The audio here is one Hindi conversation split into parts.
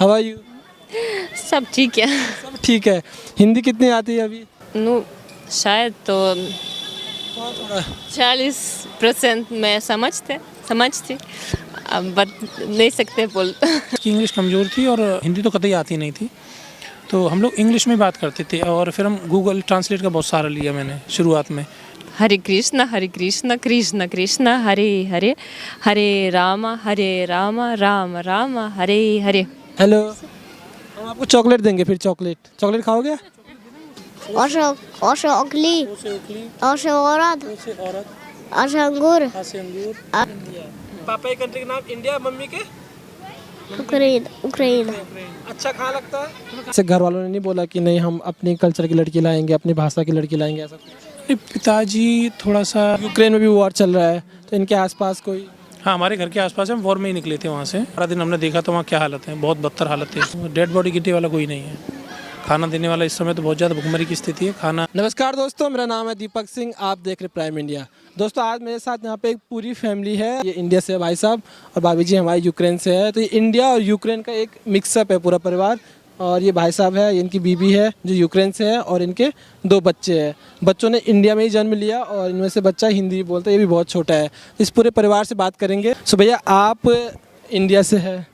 How are you? सब ठीक है। सब ठीक है। हिंदी कितनी आती है अभी? नो, शायद तो थोड़ा थोड़ा। 40% मैं समझती अब नहीं सकते बोल। की इंग्लिश कमज़ोर थी और हिंदी तो कतई आती नहीं थी, तो हम लोग इंग्लिश में बात करते थे और फिर हम गूगल ट्रांसलेट का बहुत सारा लिया मैंने शुरुआत में। हरे कृष्ण कृष्ण कृष्ण हरे हरे, हरे राम राम राम हरे हरे। हेलो, हम आपको चॉकलेट देंगे। फिर चॉकलेट खाओगे? और अगली और औरत और अंगूर पापा के कंट्री का नाम इंडिया, मम्मी के उक्रेन। अच्छा खाना लगता है। ऐसे घर वालों ने नहीं बोला कि नहीं हम अपनी कल्चर की लड़की लाएंगे, अपनी भाषा की लड़की लाएंगे, ऐसा कुछ? पिताजी थोड़ा सा, यूक्रेन में भी वॉर चल रहा है, तो इनके आसपास कोई? हाँ, हमारे घर के आसपास हम वॉर में ही निकले थे वहाँ से। सारा दिन हमने देखा तो वहाँ क्या हालत है, बहुत बदतर हालत है। डेड बॉडी गिरने वाला कोई नहीं है, खाना देने वाला इस समय तो बहुत ज़्यादा भुखमरी की स्थिति है। खाना। नमस्कार दोस्तों, मेरा नाम है दीपक सिंह, आप देख रहे प्राइम इंडिया। दोस्तों, आज मेरे साथ यहाँ पे एक पूरी फैमिली है। ये इंडिया से है भाई साहब, और भाभी जी हमारे यूक्रेन से है। तो ये इंडिया और यूक्रेन का एक मिक्सअप है पूरा परिवार। और ये भाई साहब है, इनकी बीबी है जो यूक्रेन से है, और इनके 2 बच्चे हैं। बच्चों ने इंडिया में ही जन्म लिया और इनमें से बच्चा हिंदी बोलता है, ये भी बहुत छोटा है। इस पूरे परिवार से बात करेंगे। सो भैया, आप इंडिया से है,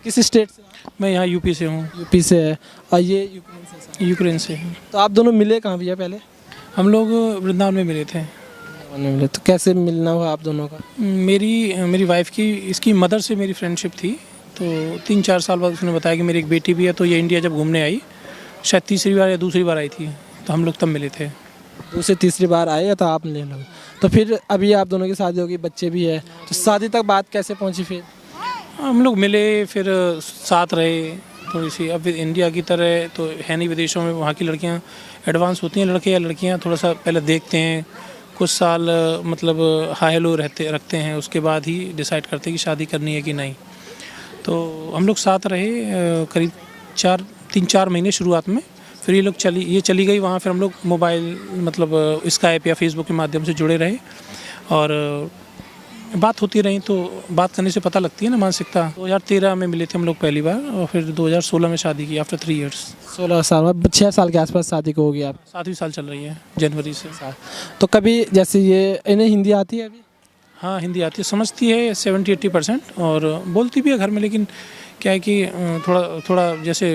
किस स्टेट से? मैं यहाँ यूपी से हूँ। यूपी से है, और ये यूक्रेन से है। तो आप दोनों मिले कहाँ भैया पहले? हम लोग वृंदावन में मिले थे। मिले तो कैसे मिलना हुआ आप दोनों का? मेरी वाइफ की, इसकी मदर से मेरी फ्रेंडशिप थी, तो 3-4 साल बाद उसने बताया कि मेरी एक बेटी भी है। तो ये इंडिया जब घूमने आई, शायद तीसरी बार या दूसरी बार आई थी, तो हम लोग तब मिले थे। दूसरी तीसरी बार आए तो आप मिले लोग। तो फिर अभी आप दोनों की शादी होगी, बच्चे भी है, तो शादी तक बात कैसे पहुंची फिर? हम लोग मिले, फिर साथ रहे थोड़ी सी। अब इंडिया की तरह तो है नहीं, विदेशों में वहाँ की लड़कियाँ एडवांस होती हैं, लड़के या लड़कियाँ थोड़ा सा पहले देखते हैं, कुछ साल मतलब हाई हेलो रखते हैं, उसके बाद ही डिसाइड करते हैं कि शादी करनी है कि नहीं। तो हम लोग साथ रहे करीब 3-4 महीने शुरुआत में। फिर ये चली गई वहाँ। फिर हम लोग मोबाइल मतलब स्काइप या फेसबुक के माध्यम से जुड़े रहे और बात होती रही। तो बात करने से पता लगती है ना मानसिकता। 2013 में मिले थे हम लोग पहली बार, और फिर 2016 में शादी की आफ्टर 3 ईयर्स। 16 साल में 6 साल के आसपास शादी को हो गया आप? 7वीं साल चल रही है जनवरी से। तो कभी जैसे ये इन्हें हिंदी आती है अभी? हाँ, हिंदी आती है, समझती है 70-80%, और बोलती भी है घर में। लेकिन क्या है कि थोड़ा जैसे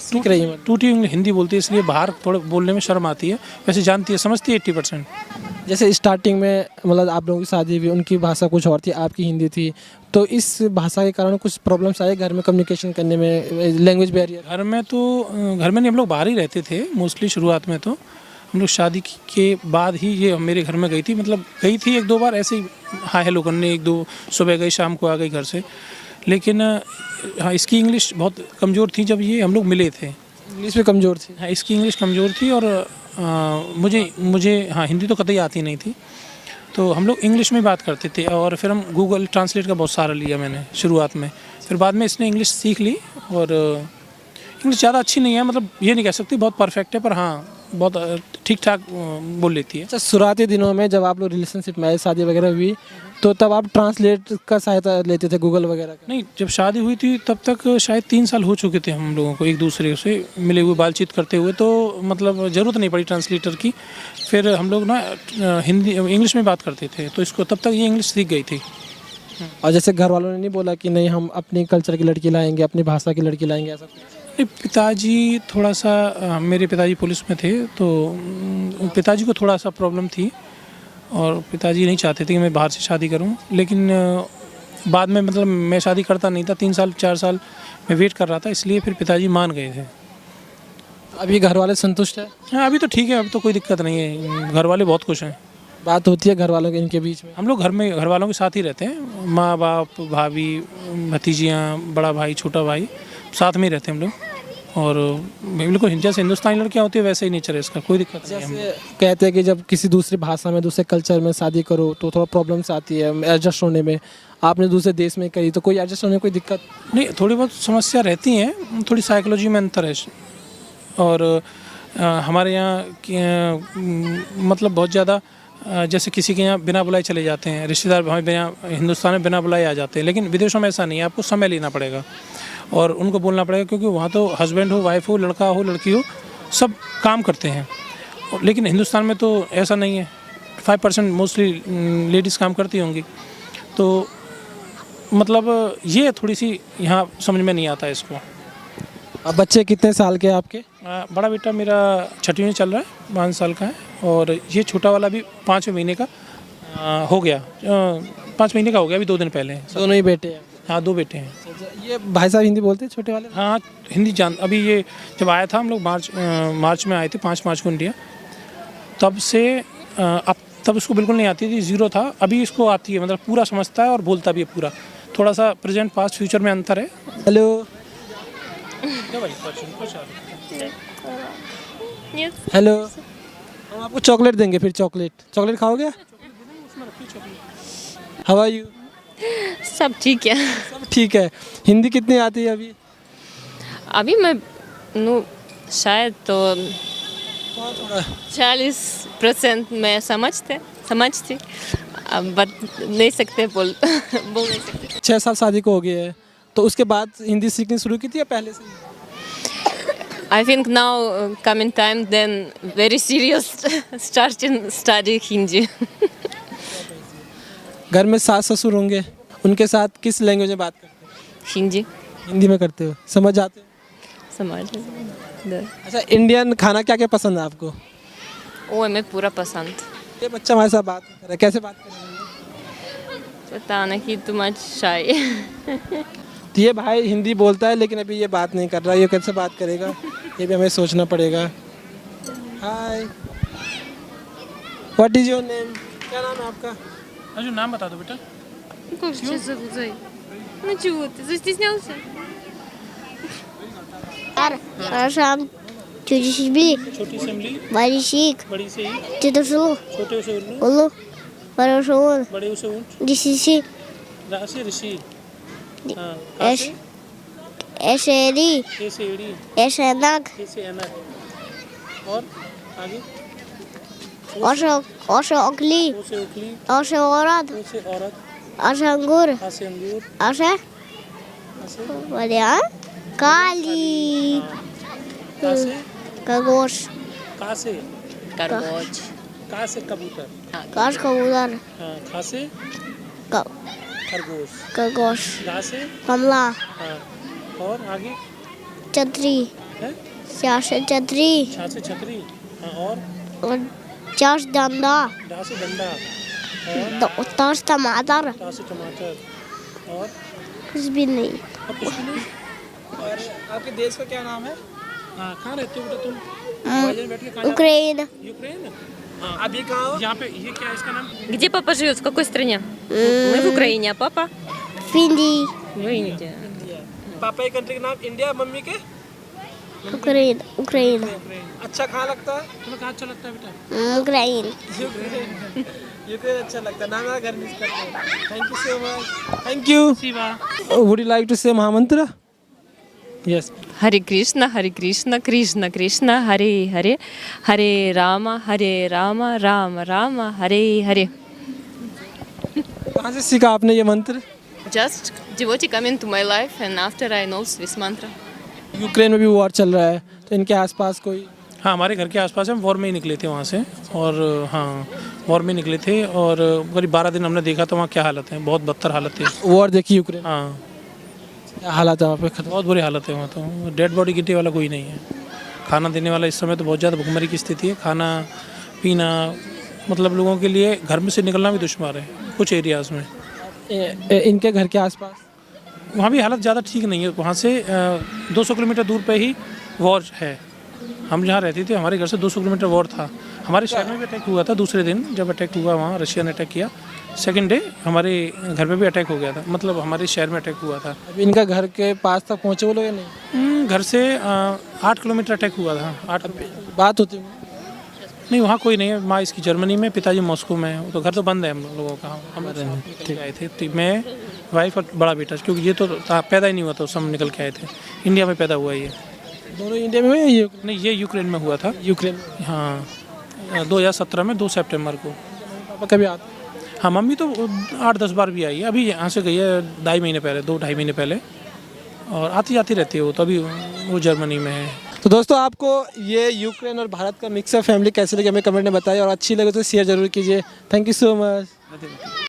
सीख रही है, टूटी हिंदी बोलती है, इसलिए बाहर थोड़ा बोलने में शर्म आती है। वैसे जानती है, समझती है 80%। जैसे स्टार्टिंग में मतलब आप लोगों की शादी हुई, उनकी भाषा कुछ और थी, आपकी हिंदी थी, तो इस भाषा के कारण कुछ प्रॉब्लम्स आए घर में कम्युनिकेशन करने में, लैंग्वेज बैरियर? घर में नहीं, हम लोग बाहर ही रहते थे मोस्टली शुरुआत में। तो हम लोग शादी के बाद ही ये मेरे घर में गई थी, मतलब गई थी 1-2 बार ऐसे ही हाई हेलो करने, 1-2 सुबह गई, शाम को आ गई घर से। लेकिन हाँ, इसकी इंग्लिश बहुत कमज़ोर थी जब ये हम लोग मिले थे। इंग्लिश में कमज़ोर थी? हाँ, इसकी इंग्लिश कमज़ोर थी, और मुझे हाँ, हिंदी तो कतई आती नहीं थी, तो हम लोग इंग्लिश में बात करते थे। और फिर हम गूगल ट्रांसलेट का बहुत सारा लिया मैंने शुरुआत में। फिर बाद में इसने इंग्लिश सीख ली, और इंग्लिश ज़्यादा अच्छी नहीं है, मतलब ये नहीं कह सकती बहुत परफेक्ट है, पर हाँ बहुत ठीक ठाक बोल लेती है। अच्छा, शुरुआती दिनों में जब आप लोग रिलेशनशिप में आए, शादी वगैरह हुई, तो तब आप ट्रांसलेट का सहायता लेते थे गूगल वगैरह का? नहीं, जब शादी हुई थी तब तक शायद 3 साल हो चुके थे हम लोगों को एक दूसरे से मिले हुए, बातचीत करते हुए, तो मतलब ज़रूरत नहीं पड़ी ट्रांसलेटर की। फिर हम लोग ना इंग्लिश में बात करते थे, तो इसको तब तक ये इंग्लिश सीख गई थी। और जैसे घर वालों ने नहीं बोला कि नहीं हम अपनी कल्चर की लड़की लाएंगे, अपनी भाषा की लड़की लाएंगे, ऐसा कुछ? नहीं, पिताजी थोड़ा सा, मेरे पिताजी पुलिस में थे, तो पिताजी को थोड़ा सा प्रॉब्लम थी, और पिताजी नहीं चाहते थे कि मैं बाहर से शादी करूं। लेकिन बाद में मतलब मैं शादी करता नहीं था, 3-4 साल मैं वेट कर रहा था, इसलिए फिर पिताजी मान गए थे। अभी घर वाले संतुष्ट है? हाँ, अभी तो ठीक है, अभी तो कोई दिक्कत नहीं है, घर वाले बहुत खुश हैं। बात होती है घर वालों के इनके बीच में? हम लोग घर वालों के साथ ही रहते हैं, माँ बाप, भाभी, भतीजियाँ, बड़ा भाई, छोटा भाई, साथ में ही रहते हैं हम लोग। और बिल्कुल जैसे हिंदुस्तानी लड़कियाँ होती है वैसे ही नेचर है इसका, कोई दिक्कत नहीं है। जैसे कहते हैं कि जब किसी दूसरी भाषा में, दूसरे कल्चर में शादी करो तो थोड़ा प्रॉब्लम्स आती है एडजस्ट होने में। आपने दूसरे देश में करी, तो कोई एडजस्ट होने में कोई दिक्कत नहीं? थोड़ी बहुत समस्या रहती हैं, थोड़ी साइकोलॉजी में अंतर है। और हमारे यहाँ मतलब बहुत ज़्यादा जैसे किसी के यहाँ बिना बुलाए चले जाते हैं रिश्तेदार, हमें हिंदुस्तान में बिना बुलाए आ जाते हैं, लेकिन विदेशों में ऐसा नहीं है, आपको समय लेना पड़ेगा। और उनको बोलना पड़ेगा, क्योंकि वहाँ तो हस्बैंड हो, वाइफ हो, लड़का हो, लड़की हो, सब काम करते हैं। लेकिन हिंदुस्तान में तो ऐसा नहीं है, 5% मोस्टली लेडीज़ काम करती होंगी। तो मतलब ये थोड़ी सी यहाँ समझ में नहीं आता इसको। अब बच्चे कितने साल के हैं आपके? बड़ा बेटा मेरा 6वीं में चल रहा है, 5 साल का है, और ये छोटा वाला भी 5वें महीने का हो गया, 5 महीने का हो गया अभी 2 दिन पहले। दोनों ही बेटे हैं? हाँ, 2 बेटे हैं। ये भाई साहब हिंदी बोलते हैं छोटे वाले? हाँ, हिंदी जान, अभी ये जब आया था, हम लोग मार्च में आए थे, 5 मार्च को इंडिया, तब से अब तब उसको बिल्कुल नहीं आती थी, 0 था। अभी इसको आती है, मतलब पूरा समझता है और बोलता भी है पूरा। थोड़ा सा प्रेजेंट पास्ट फ्यूचर में अंतर है। हेलो, हेलो, हम आपको चॉकलेट देंगे, फिर चॉकलेट खाओगे? How are you? सब ठीक है। सब ठीक है। हिंदी कितनी आती है अभी? अभी मैं शायद तो थोड़ा 40% मैं समझती, अब नहीं सकते बोल नहीं सकते। 6 साल शादी को हो गया है, तो उसके बाद हिंदी सीखनी शुरू की थी या पहले से ही? I think now coming time then very serious starting study Hindi. घर में सास ससुर होंगे, उनके साथ किस लैंग्वेज में बात करते हो? हिंदी हिंदी में करते हो, समझ आते हो? समझ। अच्छा, इंडियन खाना क्या क्या पसंद है आपको? वो मैं पूरा पसंद। ये बच्चा हमारे साथ बात नहीं कर रहा है, कैसे बात करेंगे? पता नहीं too much shy. तो ये भाई हिंदी बोलता है, लेकिन अभी ये बात नहीं कर रहा, ये कैसे बात करेगा, ये भी हमें सोचना पड़ेगा। हाय, व्हाट इज योर नेम? क्या नाम है आपका? जो नाम बता दो बेटा। Как сейчас зовут, Зай? Ну чего ты, застеснялся? Аршам, Чудишибли, छोटी से इमली, Баришик, बड़ी से ई, Титушулу, छोटे से उल्लू, Улу, Барашун, बड़े उसे ऊंट, Дисиси, रा से ऋषि, हाँ, Эш, Эшери, ए से एड़ी, Эшенак, ए से ऐनक, और आगे Ошо Окли, ओ से उखली, Ошо Орад, ओ से औरत, Ашангур, आ से अंगूर, Аше, आ से Вариан, Кали, का से Кагош, का से Короче. का से कबूतर, Каш Кабудар, हाँ, खा से खरगोश, Кагош, गा से Камла, हाँ, और आगे Чатри, है Чаша Чатри, छा से छतरी, हाँ, और Чаш Данда, डा से डंडा, Таш Таматар, टा से टमाटर, और कुछ भी नहीं। कुछ भी नहीं। और आपके देश का क्या नाम है? हाँ, कहाँ रहते हो बेटा तुम? भाईजान बैठ के कहाँ Украина, यूक्रेन? अभी कहाँ हो? यहाँ पे ये क्या है इसका नाम? Где папа живет? В какой стране? Мы в Украине, а папа? Финди, В Индии. पापा की कंट्री का नाम इंडिया, मम्मी के? Украина, Украина, अच्छा कहाँ लगता है? तुम्हें कहाँ अच्छा लगता है बेटा? Украина। यूक्रेन अच्छा लगता है ना, मेरा घर मिस करते हैं। Thank you so much. Thank you. Would you like to say mahamantra? Yes. Hare Krishna, Krishna Krishna, Hare Hare, Hare Rama, Rama Rama, Hare Hare. कहाँ से सीखा आपने ये मंत्र? Just devotee come into my life and after I know this mantra. Ukraine में भी वॉर चल रहा है, तो इनके आसपास कोई? हाँ, हमारे घर के आसपास हम वॉर में ही निकले थे वहाँ से, और हाँ, वॉर में निकले थे, और करीब 12 दिन हमने देखा था वहाँ क्या हालत है, बहुत बदतर हालत है। वॉर देखी यूक्रेन? हाँ, क्या हालत है वहाँ पे? खत्म। बहुत बुरी हालत है वहाँ तो, डेड बॉडी गिरने वाला कोई नहीं है। खाना देने वाला इस समय तो बहुत ज़्यादा भुखमरी की स्थिति है। खाना पीना, मतलब लोगों के लिए घर में से निकलना भी दुश्वार है कुछ एरियाज़ में। इनके घर के आसपास वहाँ भी हालत ज़्यादा ठीक नहीं है। वहाँ से 200 किलोमीटर दूर पे ही वॉर है। हम जहाँ रहते थे, हमारे घर से 200 किलोमीटर वॉर था। हमारे शहर में भी अटैक हुआ था दूसरे दिन, जब अटैक हुआ वहाँ रशिया ने अटैक किया। सेकंड डे हमारे घर पे भी अटैक हो गया था, मतलब हमारे शहर में अटैक हुआ था। अभी इनका घर के पास तक पहुँचे वो लोग या नहीं? घर से 8 किलोमीटर अटैक हुआ था। 8 बात होती है? नहीं, वहाँ कोई नहीं है। माँ इसकी जर्मनी में, पिताजी मॉस्को में है, तो घर तो बंद है हम लोगों का। हम निकल के आए थे, तो मैं, वाइफ और बड़ा बेटा, क्योंकि ये तो पैदा ही नहीं हुआ था, सब निकल के आए थे। इंडिया में पैदा हुआ ये। दोनों इंडिया में हुए या ये? नहीं, ये यूक्रेन में हुआ था। यूक्रेन में? हाँ, 2017 में 2 सितंबर को। पापा कभी आते? हाँ, मम्मी तो 8-10 बार भी आई है। अभी यहाँ से गई है 2.5 महीने पहले, 2-2.5 महीने पहले। और आती जाती रहती है वो, तो अभी वो जर्मनी में है। तो दोस्तों आपको ये यूक्रेन और भारत का मिक्सअप फैमिली कैसे लगी हमें कमेंट में बताइए और अच्छी लगे तो शेयर जरूर कीजिए। Thank you so much.